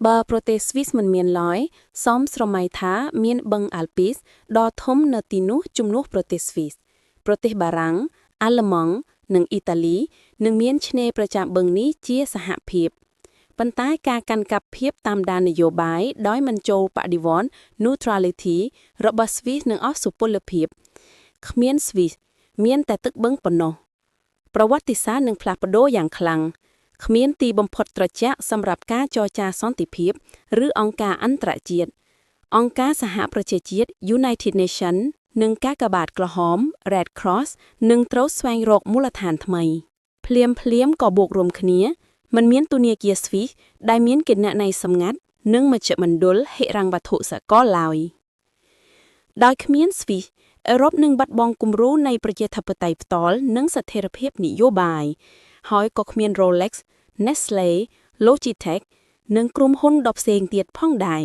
បើប្រទេសស្វីសមិនមានឡើយសមស្រមៃថាមានបឹងអាល់ពីសដ៏ធំនៅទីនោះជំនួសប្រទេសស្វីសប្រទេសបារាំងអាល្លឺម៉ង់និងអ៊ីតាលីនឹងមានឆ្នេរប្រចាំបឹងនេះជាសហភាពប៉ុន្តែការកាន់កាប់ភាពតាមដាននយោបាយដោយមិនចូលបដិវត្តន៍ neutrality របស់ស្វីសនឹងអស់សុពលភាពគ្មានស្វីសមានតែទឹកបឹងប៉ុណ្ណោះប្រវត្តិសាស្ត្រនឹងផ្លាស់ប្ដូរយ៉ាងខ្លាំងគ្មានទីបំផុតត្រជាក់សម្រាប់ការចរចាសន្តិភាពឬអង្គការអន្តរជាតិអង្គការសហប្រជាជាតិ United Nations និងកាកបាទក្រហម Red Cross នឹងត្រូវស្វែងរកមូលដ្ឋានថ្មីភ្លាមក៏បូករួមគ្នាมันមានទូនាគារស្វីសដែលមានគណនេយ្យសម្ងាត់និងមជ្ឈមណ្ឌលហិរញ្ញវត្ថុសកលឡើយដោយគ្មានស្វីសអឺរ៉ុបនឹងបាត់បង់គំរូនៃប្រជាធិបតេយ្យផ្ទាល់និងស្ថិរភាពនយោបាយហើយក៏គ្មាន Rolex, Nestle, Logitech និងក្រុមហ៊ុនដប់ផ្សេងទៀតផងដែរ